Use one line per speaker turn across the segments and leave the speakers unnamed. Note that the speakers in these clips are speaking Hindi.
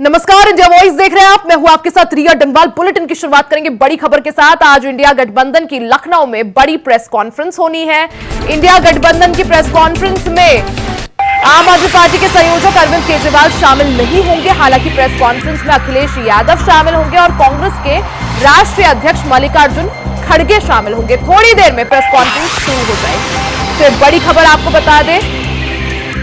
नमस्कार, इंडिया वॉइस देख रहे हैं आप। मैं हूं आपके साथ रिया डंगवाल। बुलेटिन की शुरुआत करेंगे बड़ी खबर के साथ। आज इंडिया गठबंधन की लखनऊ में बड़ी प्रेस कॉन्फ्रेंस होनी है। इंडिया गठबंधन की प्रेस कॉन्फ्रेंस में आम आदमी पार्टी के संयोजक अरविंद केजरीवाल शामिल नहीं होंगे। हालांकि प्रेस कॉन्फ्रेंस में अखिलेश यादव शामिल होंगे और कांग्रेस के राष्ट्रीय अध्यक्ष मल्लिकार्जुन खड़गे शामिल होंगे। थोड़ी देर में प्रेस कॉन्फ्रेंस शुरू हो जाएगी। तो बड़ी खबर आपको बता दें,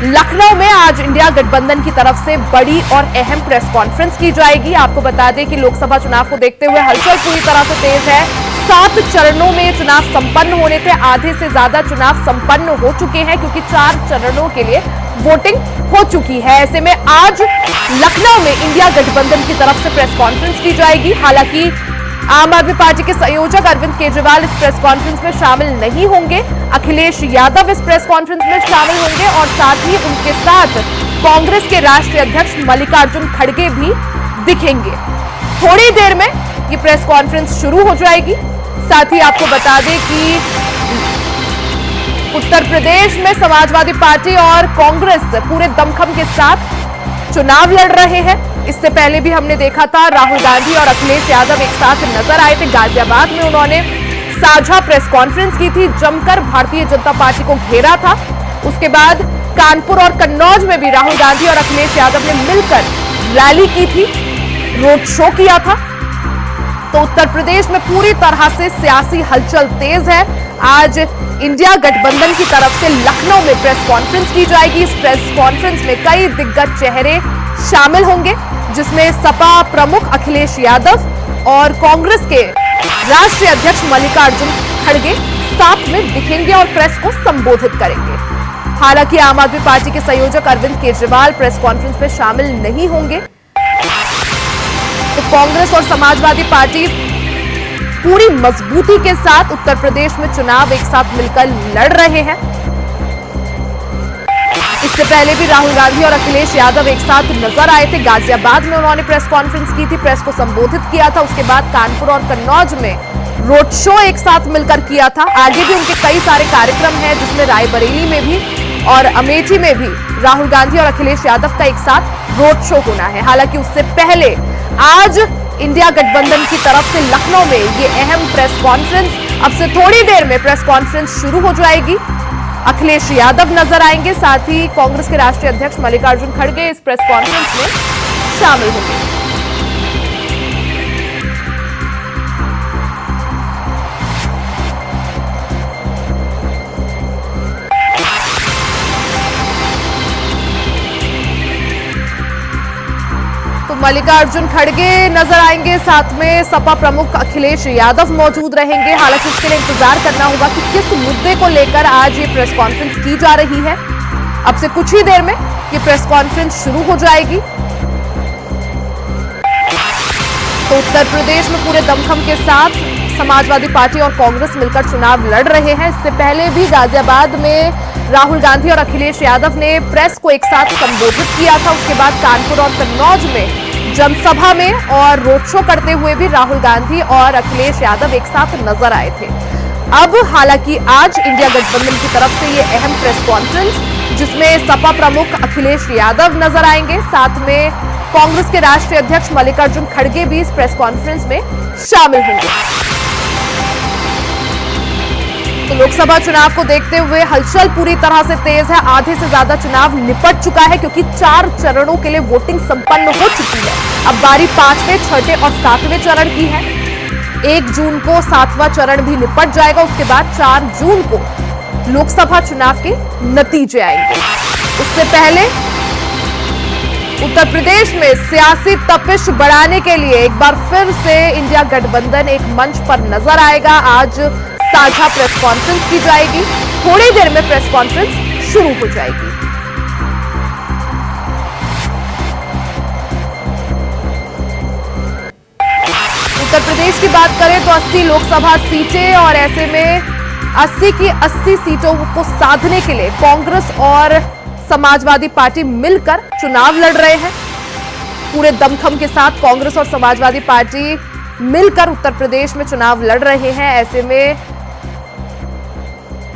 लखनऊ में आज इंडिया गठबंधन की तरफ से बड़ी और अहम प्रेस कॉन्फ्रेंस की जाएगी। आपको बता दें कि लोकसभा चुनाव को देखते हुए हलचल पूरी तरह से तेज है। 7 चरणों में चुनाव संपन्न होने थे। आधे से ज्यादा चुनाव संपन्न हो चुके हैं क्योंकि 4 चरणों के लिए वोटिंग हो चुकी है। ऐसे में आज लखनऊ में इंडिया गठबंधन की तरफ से प्रेस कॉन्फ्रेंस की जाएगी। हालांकि आम आदमी पार्टी के संयोजक अरविंद केजरीवाल इस प्रेस कॉन्फ्रेंस में शामिल नहीं होंगे। अखिलेश यादव इस प्रेस कॉन्फ्रेंस में शामिल होंगे और साथ ही उनके साथ कांग्रेस के राष्ट्रीय अध्यक्ष मल्लिकार्जुन खड़गे भी दिखेंगे। थोड़ी देर में ये प्रेस कॉन्फ्रेंस शुरू हो जाएगी। साथ ही आपको बता दें कि उत्तर प्रदेश में समाजवादी पार्टी और कांग्रेस पूरे दमखम के साथ चुनाव लड़ रहे हैं। इससे पहले भी हमने देखा था राहुल गांधी और अखिलेश यादव एक साथ नजर आए थे। गाजियाबाद में उन्होंने साझा प्रेस कॉन्फ्रेंस की थी, जमकर भारतीय जनता पार्टी को घेरा था। उसके बाद कानपुर और कन्नौज में भी राहुल गांधी और अखिलेश यादव ने मिलकर रैली की थी, रोड शो किया था। तो उत्तर प्रदेश में पूरी तरह से सियासी हलचल तेज है। आज इंडिया गठबंधन की तरफ से लखनऊ में प्रेस कॉन्फ्रेंस की जाएगी। इस प्रेस कॉन्फ्रेंस में कई दिग्गज चेहरे शामिल होंगे, जिसमें सपा प्रमुख अखिलेश यादव और कांग्रेस के राष्ट्रीय अध्यक्ष मल्लिकार्जुन खड़गे साथ में दिखेंगे और प्रेस को संबोधित करेंगे। हालांकि आम आदमी पार्टी के संयोजक अरविंद केजरीवाल प्रेस कॉन्फ्रेंस में शामिल नहीं होंगे। तो कांग्रेस और समाजवादी पार्टी पूरी मजबूती के साथ उत्तर प्रदेश में चुनाव एक साथ मिलकर लड़ रहे हैं। इससे पहले भी राहुल गांधी और अखिलेश यादव एक साथ नजर आए थे। गाजियाबाद में उन्होंने प्रेस कॉन्फ्रेंस की थी, प्रेस को संबोधित किया था। उसके बाद कानपुर और कन्नौज में रोड शो एक साथ मिलकर किया था। आगे भी उनके कई सारे कार्यक्रम हैं, जिसमें रायबरेली में भी और अमेठी में भी राहुल गांधी और अखिलेश यादव का एक साथ रोड शो होना है। हालांकि उससे पहले आज इंडिया गठबंधन की तरफ से लखनऊ में ये अहम प्रेस कॉन्फ्रेंस, अब से थोड़ी देर में प्रेस कॉन्फ्रेंस शुरू हो जाएगी। अखिलेश यादव नजर आएंगे, साथ ही कांग्रेस के राष्ट्रीय अध्यक्ष मल्लिकार्जुन खड़गे इस प्रेस कॉन्फ्रेंस में शामिल होंगे। तो मल्लिकार्जुन खड़गे नजर आएंगे, साथ में सपा प्रमुख अखिलेश यादव मौजूद रहेंगे। हालांकि इसके लिए इंतजार करना होगा कि किस मुद्दे को लेकर आज ये प्रेस कॉन्फ्रेंस की जा रही है। अब से कुछ ही देर में ये प्रेस कॉन्फ्रेंस शुरू हो जाएगी। तो उत्तर प्रदेश में पूरे दमखम के साथ समाजवादी पार्टी और कांग्रेस मिलकर चुनाव लड़ रहे हैं। इससे पहले भी गाजियाबाद में राहुल गांधी और अखिलेश यादव ने प्रेस को एक साथ संबोधित किया था। उसके बाद कानपुर और कन्नौज में जनसभा में और रोड शो करते हुए भी राहुल गांधी और अखिलेश यादव एक साथ नजर आए थे। अब हालांकि आज इंडिया गठबंधन की तरफ से ये अहम प्रेस कॉन्फ्रेंस, जिसमें सपा प्रमुख अखिलेश यादव नजर आएंगे, साथ में कांग्रेस के राष्ट्रीय अध्यक्ष मल्लिकार्जुन खड़गे भी इस प्रेस कॉन्फ्रेंस में शामिल होंगे। तो लोकसभा चुनाव को देखते हुए हलचल पूरी तरह से तेज है। आधे से ज्यादा चुनाव निपट चुका है क्योंकि 4 चरणों के लिए वोटिंग संपन्न हो चुकी है। अब बारी 5वें, 6ठे और 7वें चरण की है। 1 जून को 7वां चरण भी निपट जाएगा। उसके बाद 4 जून को लोकसभा चुनाव के नतीजे आएंगे। उससे पहले उत्तर प्रदेश में सियासी तपिश बढ़ाने के लिए एक बार फिर से इंडिया गठबंधन एक मंच पर नजर आएगा। आज साझा प्रेस कॉन्फ्रेंस की जाएगी। थोड़ी देर में प्रेस कॉन्फ्रेंस शुरू हो जाएगी। उत्तर प्रदेश की बात करें तो 80 लोकसभा सीटें और ऐसे में 80 की 80 सीटों को साधने के लिए कांग्रेस और समाजवादी पार्टी मिलकर चुनाव लड़ रहे हैं। पूरे दमखम के साथ कांग्रेस और समाजवादी पार्टी मिलकर उत्तर प्रदेश में चुनाव लड़ रहे हैं। ऐसे में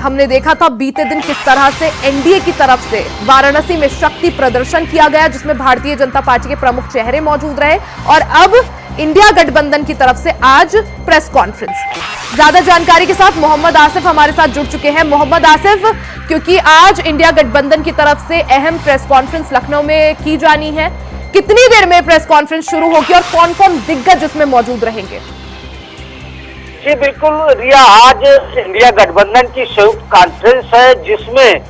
हमने देखा था बीते दिन किस तरह से एनडीए की तरफ से वाराणसी में शक्ति प्रदर्शन किया गया, जिसमें भारतीय जनता पार्टी के प्रमुख चेहरे मौजूद रहे, और अब इंडिया गठबंधन की तरफ से आज प्रेस कॉन्फ्रेंस। ज्यादा जानकारी के साथ मोहम्मद आसिफ हमारे साथ जुड़ चुके हैं। मोहम्मद आसिफ, क्योंकि आज इंडिया गठबंधन की तरफ से अहम प्रेस कॉन्फ्रेंस लखनऊ में की जानी है, कितनी देर में प्रेस कॉन्फ्रेंस शुरू होगी और कौन कौन दिग्गज इसमें मौजूद रहेंगे?
जी बिल्कुल रिया, आज इंडिया गठबंधन की संयुक्त कॉन्फ्रेंस है, जिसमें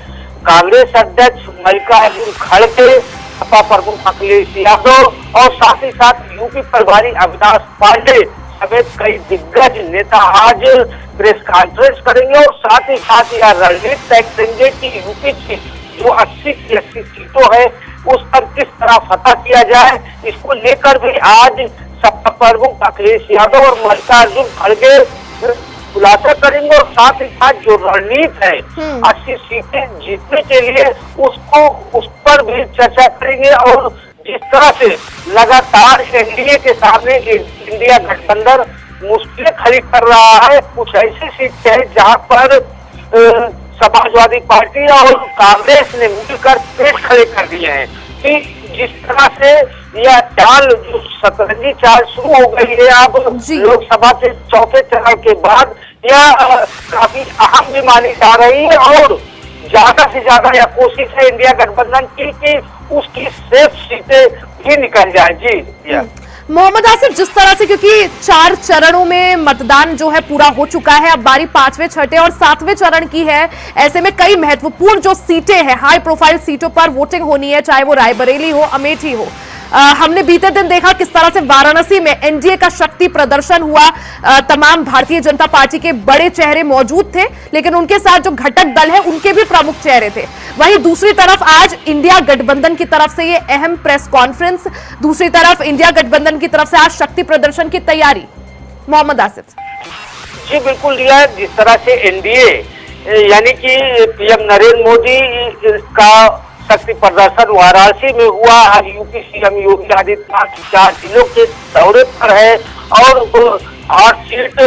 कांग्रेस अध्यक्ष मल्लिकार्जुन खड़गे, सपा प्रमुख अखिलेश यादव और साथ ही साथ यूपी प्रभारी अविनाश पांडे समेत कई दिग्गज नेता आज प्रेस कॉन्फ्रेंस करेंगे और साथ ही साथ यह रणनीति तय करेंगे कि यूपी की जो 80 की 80 सीटों है उस पर किस तरह फतह किया जाए। इसको लेकर भी आज सपा प्रमुख अखिलेश यादव और मल्लिकार्जुन खड़गे खुलासा करेंगे और साथ ही साथ जो रणनीति है 80 सीटें जीतने के लिए उस पर भी चर्चा करेंगे। और जिस तरह से लगातार एनडीए के सामने इंडिया गठबंधन मुश्किलें खड़ी कर रहा है, कुछ ऐसी सीट है जहां पर समाजवादी पार्टी और कांग्रेस ने मिलकर पेश खड़े कर दिए हैं कि जिस तरह से यह चाल जो सतरंगी चाल शुरू हो गई है अब लोकसभा के चौथे चरण के बाद, यह काफी अहम भी मानी जा रही है और ज्यादा से ज्यादा यह कोशिश है इंडिया गठबंधन की कि उसकी सेफ सीटें भी निकल जाए। जी
मोहम्मद आसिफ, जिस तरह से क्योंकि 4 चरणों में मतदान जो है पूरा हो चुका है, अब बारी 5वें, 6ठे और 7वें चरण की है, ऐसे में कई महत्वपूर्ण जो सीटें हैं, हाई प्रोफाइल सीटों पर वोटिंग होनी है, चाहे वो रायबरेली हो, अमेठी हो। हमने बीते दिन देखा किस तरह से वाराणसी में एनडीए का शक्ति प्रदर्शन हुआ, तमाम भारतीय जनता पार्टी के बड़े चेहरे मौजूद थे, लेकिन उनके साथ जो घटक दल है उनके भी प्रमुख चेहरे थे। वहीं दूसरी तरफ आज इंडिया गठबंधन की तरफ से ये अहम प्रेस कॉन्फ्रेंस, दूसरी तरफ इंडिया गठबंधन की तरफ से आज शक्ति प्रदर्शन की तैयारी। मोहम्मद आसिफ
जी बिल्कुल रिया, जिस तरह से एनडीए यानी कि पीएम नरेंद्र मोदी का शक्ति प्रदर्शन वाराणसी में हुआ, आज यूपी सीएम योगी आदित्यनाथ 4 जिलों के दौरे पर है और 8 सीट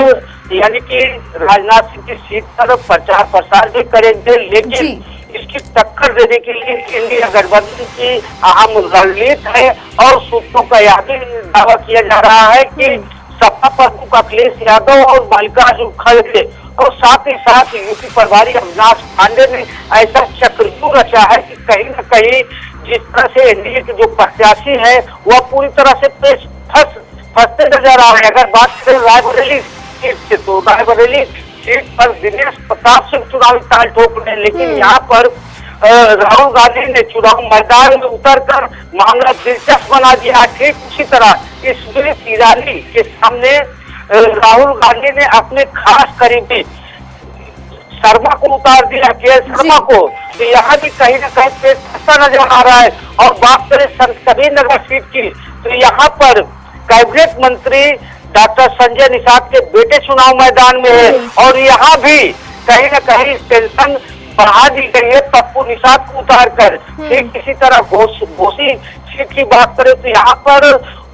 यानी कि राजनाथ सिंह की सीट पर प्रचार प्रसार भी करेंगे, लेकिन इसकी टक्कर देने के लिए इंडिया गठबंधन की अहम रणनीति है और सूत्रों का यह भी दावा किया जा रहा है कि सपा प्रमुख अखिलेश यादव और मल्लिकार्जुन खड़गे और साथ ही साथ यूपी प्रभारी अविनाश पांडे ने ऐसा चक्रव्यूह रचा है कि कहीं न कहीं जिस तरह से एनडीए के जो प्रत्याशी है वह पूरी तरह से फंसते नजर आ रहे हैं। अगर बात करें रायबरेली सीट से, तो रायबरेली सीट पर दिनेश प्रताप सिंह चुनावी ताल ठोक रहे हैं, लेकिन यहाँ पर राहुल गांधी ने चुनाव मैदान में उतरकर मामला दिलचस्प बना दिया। ठीक उसी तरह स्मृति ईरानी के सामने राहुल गांधी ने अपने खास करीबी शर्मा को उतार दिया, के शर्मा को, तो यहाँ भी कहीं ना कहीं पेश फंसा नजर आ रहा है। और बात करें संसदीय नगर सीट की, तो यहाँ पर कैबिनेट मंत्री डॉक्टर संजय निषाद के बेटे चुनाव मैदान में है और यहाँ भी कहीं ना कहीं टेंशन बढ़ा दी गई है पप्पू निषाद को उतार कर। ठीक इसी तरह घोसी सीट की बात करें तो यहाँ पर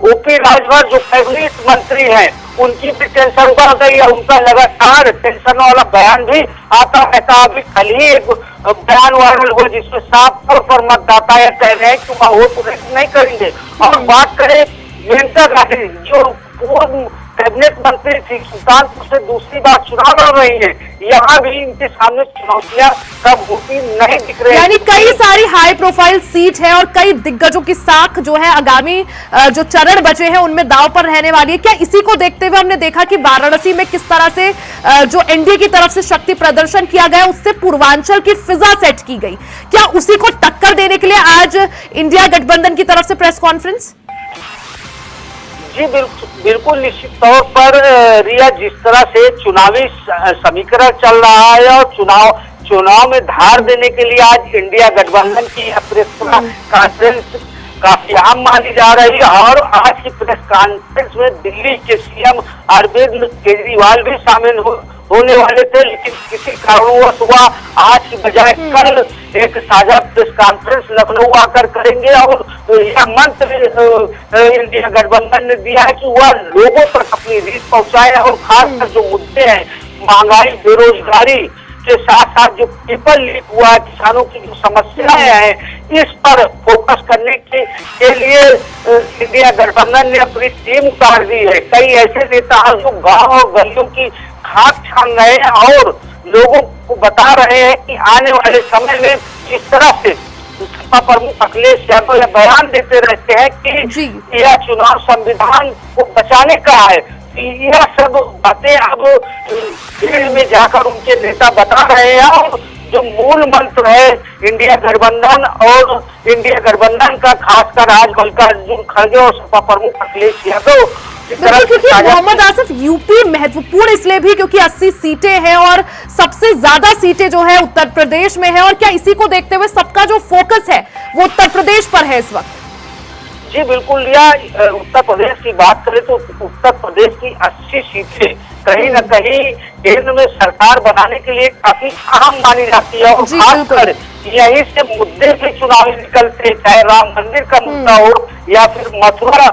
ओपी राजभर जो कैबिनेट मंत्री हैं उनकी भी टेंशन बढ़ गई है, उनका लगातार टेंशन वाला बयान भी आता रहता। अभी कल ही एक बयान वायरल हुआ जिसमें साफ तौर पर मतदाता यह कह रहे हैं कि वह वोट नहीं करेंगे। और बात करें मेनका गांधी जो पूर्व कैबिनेट मंत्री थी, सुल्तानपुर से दूसरी बार चुनाव लड़ रही है, यहाँ भी इनके सामने चुनौतियां कब होती नहीं दिख रही।
यानी कई सारी हाई प्रोफाइल सीट है और कई दिग्गजों की साख जो है आगामी जो चरण बचे हैं उनमें दाव पर रहने वाली है। क्या इसी को देखते हुए हमने देखा कि वाराणसी में किस तरह से जो एनडीए की तरफ से शक्ति प्रदर्शन किया गया, उससे पूर्वांचल की फिजा सेट की गई, क्या उसी को टक्कर देने के लिए आज इंडिया गठबंधन की तरफ से प्रेस कॉन्फ्रेंस?
जी बिल्कुल निश्चित तौर पर रिया, जिस तरह से चुनावी समीकरण चल रहा है और चुनाव में धार देने के लिए आज इंडिया गठबंधन की प्रेस कॉन्फ्रेंस काफी अहम मानी जा रही है। और आज की प्रेस कॉन्फ्रेंस में दिल्ली के सीएम अरविंद केजरीवाल भी शामिल होने वाले थे, लेकिन किसी कारणवश वह आज की बजाय कल एक साझा प्रेस कॉन्फ्रेंस लखनऊ आकर करेंगे। और यह मंत्र इंडिया गठबंधन ने दिया है कि वह लोगों तक अपनी रीच पहुंचाए और खासकर जो मुद्दे हैं महंगाई, बेरोजगारी, के साथ साथ जो पेपर लीक हुआ है, किसानों की जो समस्याएं हैं, इस पर फोकस करने के लिए इंडिया गठबंधन ने अपनी टीम उतार दी है। कई ऐसे नेता हैं जो गांव और गलियों की खाक छान रहे हैं और लोगों को बता रहे हैं कि आने वाले समय में जिस तरह से सपा प्रमुख अखिलेश यादव यह बयान देते रहते हैं कि यह चुनाव संविधान को बचाने का है, यह सब बातें अब फील्ड में जाकर उनके नेता बता रहे हैं। और जो मूल मंत्र है इंडिया गठबंधन और इंडिया गठबंधन का, खासकर आज मल्लिकार्जुन खड़गे और सपा प्रमुख अखिलेश यादव,
क्योंकि मोहम्मद आसिफ यूपी महत्वपूर्ण इसलिए भी क्योंकि 80 सीटें हैं और सबसे ज्यादा सीटें जो है उत्तर प्रदेश में है, और क्या इसी को देखते हुए सबका जो फोकस है वो उत्तर प्रदेश पर है इस वक्त?
जी बिल्कुल लिया। उत्तर प्रदेश की बात करें तो उत्तर प्रदेश की 80 सीटें कहीं न कहीं केंद्र में सरकार बनाने के लिए काफी अहम मानी जाती है, और खासकर यहीं से मुद्दे भी चुनावी निकलते हैं, चाहे राम मंदिर का मुद्दा हो या फिर मथुरा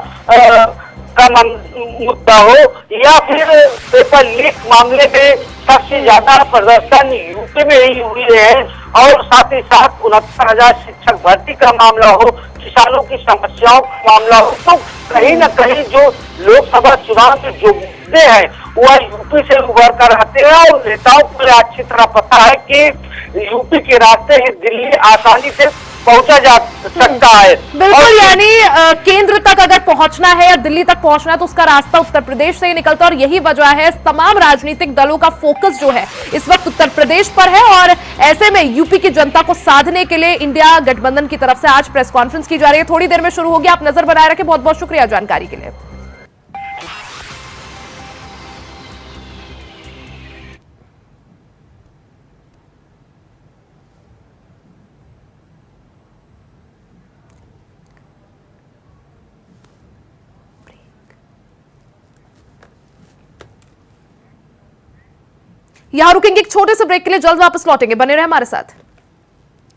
का मुद्दा हो या फिर पेपर लीक मामले में सबसे ज्यादा प्रदर्शन यूपी में ही हुई है, और साथ ही साथ 69,000 शिक्षक भर्ती का मामला हो, किसानों की समस्याओं का मामला हो, तो कहीं न कहीं जो लोकसभा चुनाव के जो मुद्दे हैं वह यूपी से उभर कर आते हैं, और नेताओं को अच्छी तरह पता है कि यूपी के रास्ते ही दिल्ली आसानी से पहुंचा जा सकता है।
बिल्कुल, यानी केंद्र तक अगर पहुंचना है या दिल्ली तक पहुंचना है तो उसका रास्ता उत्तर प्रदेश से ही निकलता है, और यही वजह है तमाम राजनीतिक दलों का फोकस जो है इस वक्त उत्तर प्रदेश पर है। और ऐसे में यूपी की जनता को साधने के लिए इंडिया गठबंधन की तरफ से आज प्रेस कॉन्फ्रेंस की जा रही है, थोड़ी देर में शुरू होगी। आप नजर बनाए रखें। बहुत बहुत शुक्रिया जानकारी के लिए। यहां रुकेंगे एक छोटे से ब्रेक के लिए, जल्द वापस लौटेंगे, बने रहे हमारे साथ।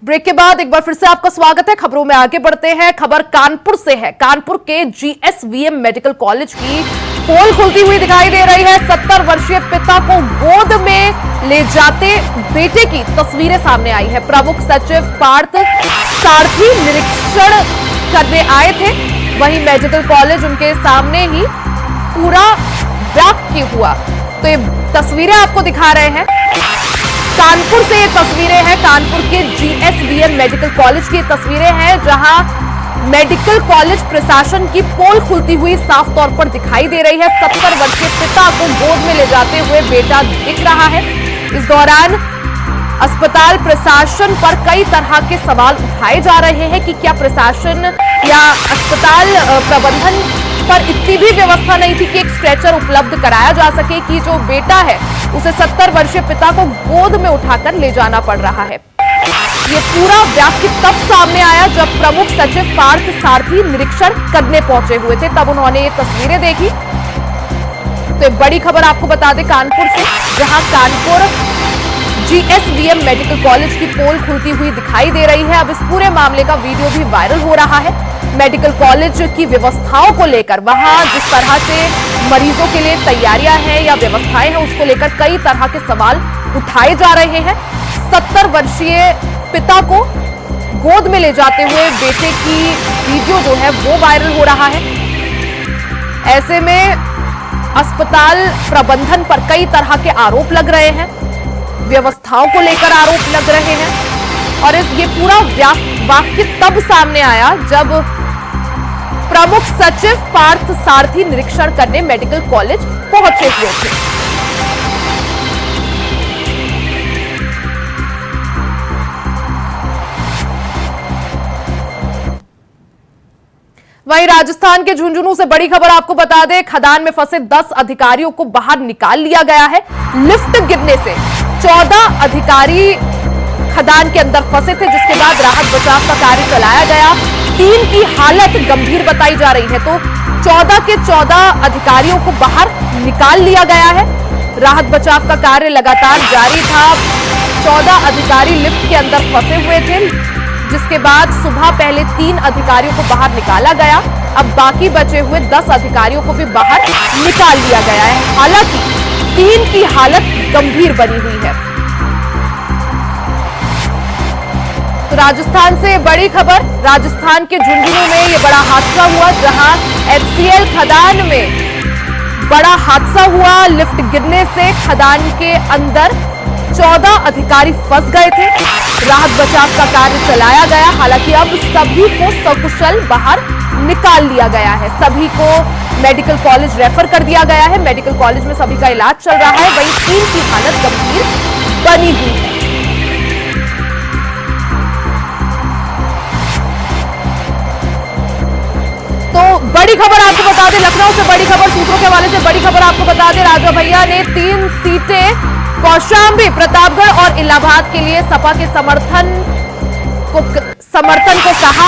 ब्रेक के बाद एक बार फिर से आपका स्वागत है। खबरों में आगे बढ़ते हैं। खबर कानपुर से है। कानपुर के जीएसवीएम मेडिकल कॉलेज की पोल खुलती हुई दिखाई दे रही है। 70 वर्षीय पिता को गोद में ले जाते बेटे की तस्वीरें सामने आई है। प्रमुख सचिव पार्थ सारथी निरीक्षण करने आए थे, वहीं मेडिकल कॉलेज उनके सामने ही पूरा व्याप्त हुआ। तो ये तस्वीरें आपको दिखा रहे हैं। कानपुर से ये तस्वीरें हैं, कानपुर के जीएसवीएम मेडिकल कॉलेज की तस्वीरें हैं, जहां मेडिकल कॉलेज प्रशासन की पोल खुलती हुई साफ तौर पर दिखाई दे रही है। 70 वर्षीय पिता को गोद में ले जाते हुए बेटा दिख रहा है। इस दौरान अस्पताल प्रशासन पर कई तरह के सवाल उठाए जा रहे हैं कि क्या प्रशासन या अस्पताल प्रबंधन पर इतनी भी व्यवस्था नहीं थी कि एक स्ट्रेचर उपलब्ध कराया जा सके कि जो बेटा है उसे 70 वर्षीय पिता को गोद में उठाकर ले जाना पड़ रहा है। ये पूरा वाक्य तब सामने आया जब प्रमुख सचिव पार्थ सारथी निरीक्षण करने पहुंचे हुए थे, तब उन्होंने ये तस्वीरें देखी। तो एक बड़ी खबर आपको बता दें कानपुर से, जहां कानपुर जीएसवीएम मेडिकल कॉलेज की पोल खुलती हुई दिखाई दे रही है। अब इस पूरे मामले का वीडियो भी वायरल हो रहा है। मेडिकल कॉलेज की व्यवस्थाओं को लेकर, वहां जिस तरह से मरीजों के लिए तैयारियां हैं या व्यवस्थाएं हैं, उसको लेकर कई तरह के सवाल उठाए जा रहे हैं। 70 वर्षीय पिता को गोद में ले जाते हुए बेटे की वीडियो जो है वो वायरल हो रहा है। ऐसे में अस्पताल प्रबंधन पर कई तरह के आरोप लग रहे हैं, व्यवस्थाओं को लेकर आरोप लग रहे हैं, और ये पूरा वाक्य तब सामने आया जब प्रमुख सचिव पार्थ सारथी निरीक्षण करने मेडिकल कॉलेज पहुंचे हुए थे। वहीं राजस्थान के झुंझुनू से बड़ी खबर आपको बता दें, खदान में फंसे 10 अधिकारियों को बाहर निकाल लिया गया है। लिफ्ट गिरने से 14 अधिकारी खदान के अंदर फंसे थे, जिसके बाद राहत बचाव का कार्य चलाया गया। 3 की हालत गंभीर बताई जा रही है, तो 14 के 14 अधिकारियों को बाहर निकाल लिया गया है। राहत बचाव का कार्य लगातार जारी था। 14 अधिकारी लिफ्ट के अंदर फंसे हुए थे, जिसके बाद सुबह पहले 3 अधिकारियों को बाहर निकाला गया। अब बाकी बचे हुए 10 अधिकारियों को भी बाहर निकाल लिया गया है। हालांकि 3 की हालत गंभीर बनी हुई है। तो राजस्थान से बड़ी खबर, राजस्थान के झुंझुनू में ये बड़ा हादसा हुआ जहां HCL खदान में बड़ा हादसा हुआ। लिफ्ट गिरने से खदान के अंदर 14 अधिकारी फंस गए थे। राहत बचाव का कार्य चलाया गया, हालांकि अब सभी को सकुशल बाहर निकाल लिया गया है। सभी को मेडिकल कॉलेज रेफर कर दिया गया है। मेडिकल कॉलेज में सभी का इलाज चल रहा है। वहीं 3 की हालत गंभीर बनी हुई है। तो बड़ी खबर आपको बता दें, लखनऊ से बड़ी खबर, सूत्रों के हवाले से बड़ी खबर आपको बता दें, राजा भैया ने 3 सीटें कौशाम्बी, प्रतापगढ़ और इलाहाबाद के लिए सपा के समर्थन को कहा,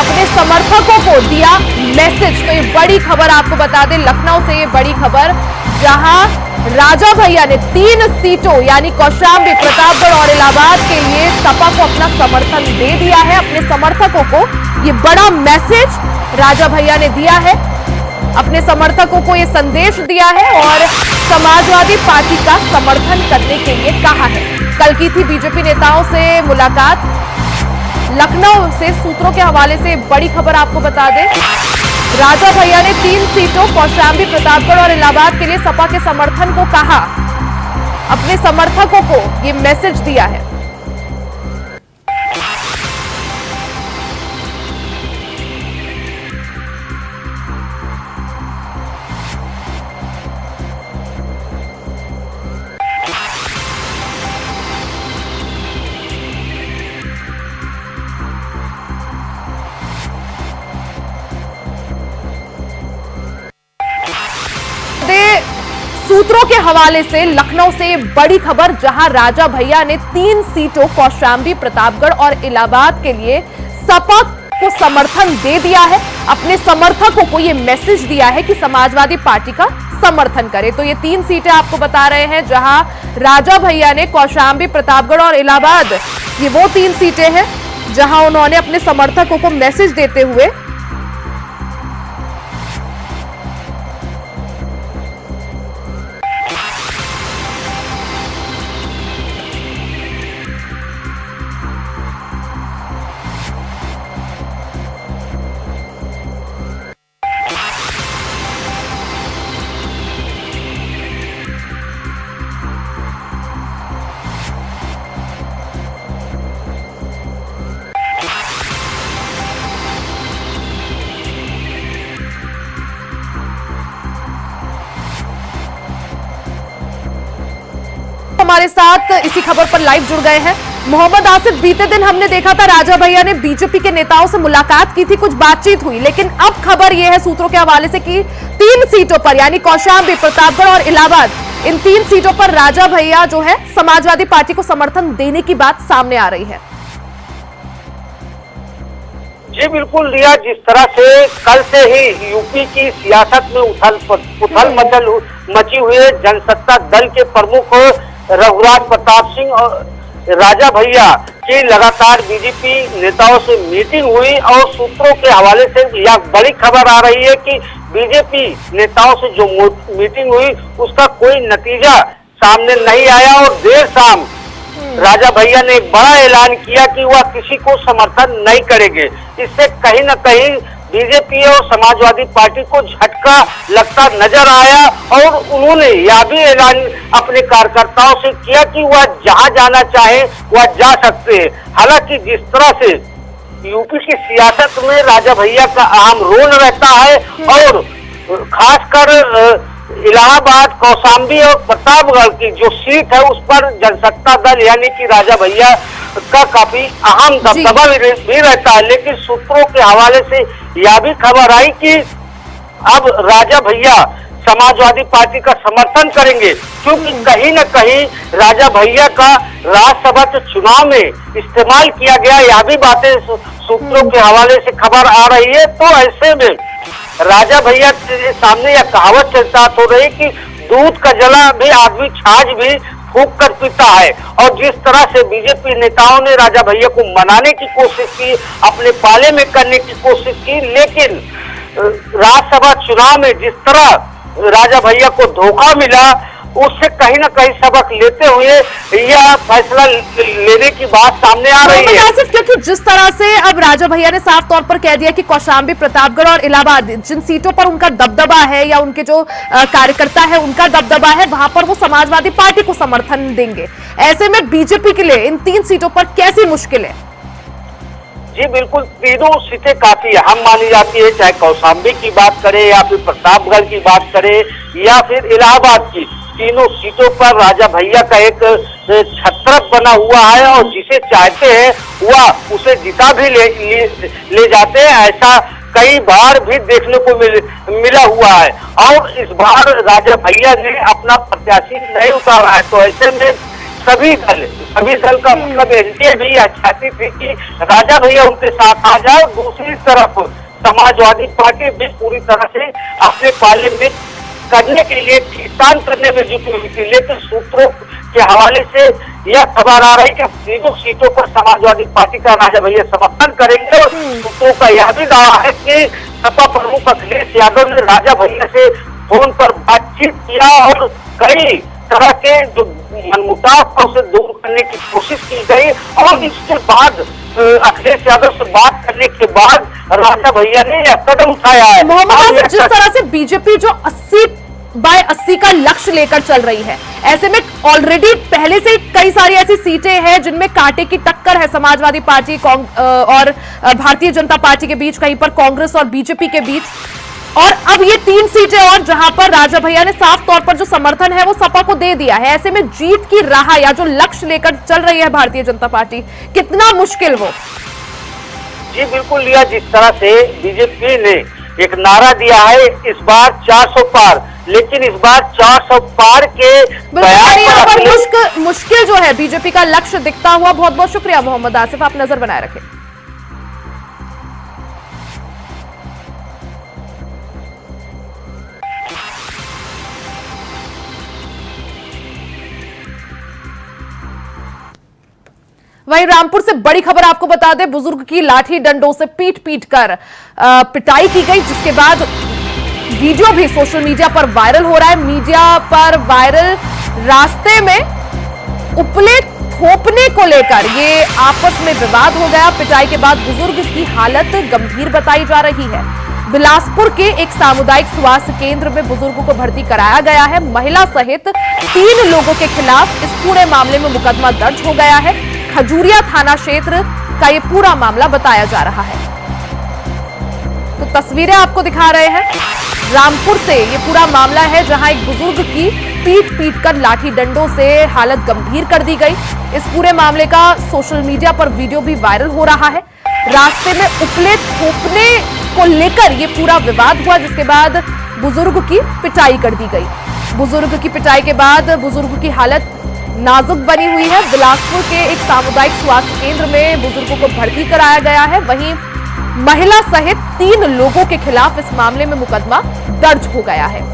अपने समर्थकों को दिया मैसेज। तो ये बड़ी खबर आपको बता दें, लखनऊ से ये बड़ी खबर, जहां राजा भैया ने 3 सीटों यानी कौशाम्बी, प्रतापगढ़ और इलाहाबाद के लिए सपा को अपना समर्थन दे दिया है। अपने समर्थकों को ये बड़ा मैसेज राजा भैया ने दिया है, अपने समर्थकों को ये संदेश दिया है और समाजवादी पार्टी का समर्थन करने के लिए कहा है। कल की थी बीजेपी नेताओं से मुलाकात। लखनऊ से सूत्रों के हवाले से बड़ी खबर आपको बता दें, राजा भैया ने 3 सीटों कौशाम्बी, प्रतापगढ़ और इलाहाबाद के लिए सपा के समर्थन को कहा, अपने समर्थकों को ये मैसेज दिया है। सूत्रों के हवाले से लखनऊ से बड़ी खबर, जहां राजा भैया ने 3 सीटों कौशाम्बी, प्रतापगढ़ और इलाहाबाद के लिए सपा को समर्थन दे दिया है। अपने समर्थकों को यह मैसेज दिया है कि समाजवादी पार्टी का समर्थन करें। तो ये 3 सीटें आपको बता रहे हैं, जहां राजा भैया ने कौशाम्बी, प्रतापगढ़ और इलाहाबाद, ये वो 3 सीटें हैं जहां उन्होंने अपने समर्थकों को मैसेज देते हुए हमारे साथ इसी खबर पर लाइव जुड़ गए हैं मोहम्मद आसिफ। बीते दिन हमने देखा था राजा भैया ने बीजेपी के नेताओं से मुलाकात की थी, कुछ बातचीत हुई, लेकिन अब खबर यह है सूत्रों के हवाले से कि 3 सीटों पर यानी कौशाम्बी, प्रतापगढ़ और इलाहाबाद, इन 3 सीटों पर राजा भैया जो है समाजवादी पार्टी को समर्थन देने की बात सामने आ रही है।
जी बिल्कुल रिया, जिस तरह से कल से ही यूपी की सियासत में उथल मचल मची हुई है, जनसत्ता दल के प्रमुख रघुराज प्रताप सिंह और राजा भैया की लगातार बीजेपी नेताओं से मीटिंग हुई और सूत्रों के हवाले से यह बड़ी खबर आ रही है कि बीजेपी नेताओं से जो मीटिंग हुई उसका कोई नतीजा सामने नहीं आया और देर शाम राजा भैया ने एक बड़ा ऐलान किया कि वह किसी को समर्थन नहीं करेंगे। इससे कहीं न कहीं बीजेपी और समाजवादी पार्टी को झटका लगता नजर आया और उन्होंने यह भी ऐलान अपने कार्यकर्ताओं से किया कि वह जहां जाना चाहे वह जा सकते हैं। हालांकि जिस तरह से यूपी की सियासत में राजा भैया का अहम रोल रहता है और खासकर इलाहाबाद, कौशाम्बी और प्रतापगढ़ की जो सीट है उस पर जनसत्ता दल यानी कि राजा भैया का काफी अहम दबदबा भी रहता है। लेकिन सूत्रों के हवाले से यह भी खबर आई कि अब राजा भैया समाजवादी पार्टी का समर्थन करेंगे, क्योंकि कहीं न कहीं राजा भैया का राज्यसभा के चुनाव में इस्तेमाल किया गया, यह भी बातें सूत्रों के हवाले से खबर आ रही है। तो ऐसे में राजा भैया के सामने यह कहावत चलता हो रही कि दूध का जला भी आदमी छाछ भी फूंक कर पीता है। और जिस तरह से बीजेपी नेताओं ने राजा भैया को मनाने की कोशिश की, अपने पाले में करने की कोशिश की, लेकिन राज्यसभा चुनाव में जिस तरह राजा भैया को धोखा मिला उससे कहीं ना कहीं सबक लेते हुए यह फैसला लेने की बात सामने आ रही है।
आसिफ, क्योंकि जिस तरह से अब राजा भैया ने साफ तौर पर कह दिया कि कौशाम्बी, प्रतापगढ़ और इलाहाबाद जिन सीटों पर उनका दबदबा है या उनके जो कार्यकर्ता है उनका दबदबा है, वहां पर वो समाजवादी पार्टी को समर्थन देंगे। ऐसे में बीजेपी के लिए इन 3 सीटों पर कैसी मुश्किल है?
जी बिल्कुल, तीनों सीटें काफी अहम मानी जाती है, चाहे कौशाम्बी की बात करें या फिर प्रतापगढ़ की बात करें या फिर इलाहाबाद की। तीनों सीटों पर राजा भैया का एक छत्रप बना हुआ है और जिसे चाहते हैं वह उसे जिता भी ले जाते हैं। ऐसा कई बार भी देखने को मिला हुआ है और इस बार राजा भैया ने अपना प्रत्याशी नहीं उतारा है। तो ऐसे में सभी दल का मतलब एनडीए भी चाहती थी कि राजा भैया उनके साथ आ जाए। दूसरी तरफ समाजवादी पार्टी भी पूरी तरह से अपने पाले में करने के लिए खींचतान करने में जुटी हुई थी, लेकिन सूत्रों के हवाले से यह खबर आ रही है कि तीनों सीटों पर समाजवादी पार्टी का राजा भैया समर्थन करेंगे। और सूत्रों का यह भी दावा है कि सपा प्रमुख अखिलेश यादव ने राजा भैया से फोन पर बातचीत किया और कई तरह के जो मनमुटाव था उसे दूर करने की कोशिश की गई और इसके बाद अखिलेश यादव से बात करने के बाद राजा भैया ने यह कदम उठाया है।
मोहम्मद, जिस तरह से बीजेपी जो 80/80 का लक्ष्य लेकर चल रही है, ऐसे में ऑलरेडी पहले से कई सारी ऐसी सीटें हैं जिनमें कांटे की टक्कर है समाजवादी पार्टी और भारतीय जनता पार्टी के बीच, कहीं पर कांग्रेस और बीजेपी के बीच, और अब ये 3 सीटें और जहां पर राजा भैया ने साफ तौर पर जो समर्थन है वो सपा को दे दिया है। ऐसे में जीत की राह या जो लक्ष्य लेकर चल रही है भारतीय जनता पार्टी, कितना मुश्किल वो?
जी बिल्कुल लिया, जिस तरह से बीजेपी ने एक नारा दिया है इस बार 400 पार, लेकिन इस बार 400 पार के
यहाँ पर मुश्किल जो है बीजेपी का लक्ष्य दिखता हुआ। बहुत बहुत शुक्रिया मोहम्मद आसिफ, आप नजर बनाए रखें। वहीं रामपुर से बड़ी खबर आपको बता दें, बुजुर्ग की लाठी डंडों से पीट कर पिटाई की गई, जिसके बाद वीडियो भी सोशल मीडिया पर वायरल हो रहा है। मीडिया पर वायरल रास्ते में उपले थोपने को लेकर ये आपस में विवाद हो गया। पिटाई के बाद बुजुर्ग की हालत गंभीर बताई जा रही है। बिलासपुर के एक सामुदायिक स्वास्थ्य केंद्र में बुजुर्ग को भर्ती कराया गया है। महिला सहित 3 लोगों के खिलाफ इस पूरे मामले में मुकदमा दर्ज हो गया है। खजूरिया थाना क्षेत्र का ये पूरा मामला बताया जा रहा है। तो तस्वीरें आपको दिखा रहे हैं, रामपुर से ये पूरा मामला है जहां एक बुजुर्ग की पीट कर लाठी डंडों से हालत गंभीर कर दी गई। इस पूरे मामले का सोशल मीडिया पर वीडियो भी वायरल हो रहा है। रास्ते में उपले थोपने को लेकर ये पूरा विवाद हुआ, जिसके बाद बुजुर्ग की पिटाई कर दी गई। बुजुर्ग की पिटाई के बाद बुजुर्ग की हालत नाजुक बनी हुई है। बिलासपुर के एक सामुदायिक स्वास्थ्य केंद्र में बुजुर्गों को भर्ती कराया गया है। वहीं महिला सहित 3 लोगों के खिलाफ इस मामले में मुकदमा दर्ज हो गया है।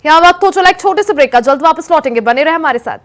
यहाँ वक्त हो चला एक छोटे से ब्रेक का, जल्द वापस लौटेंगे, बने रहे हमारे साथ।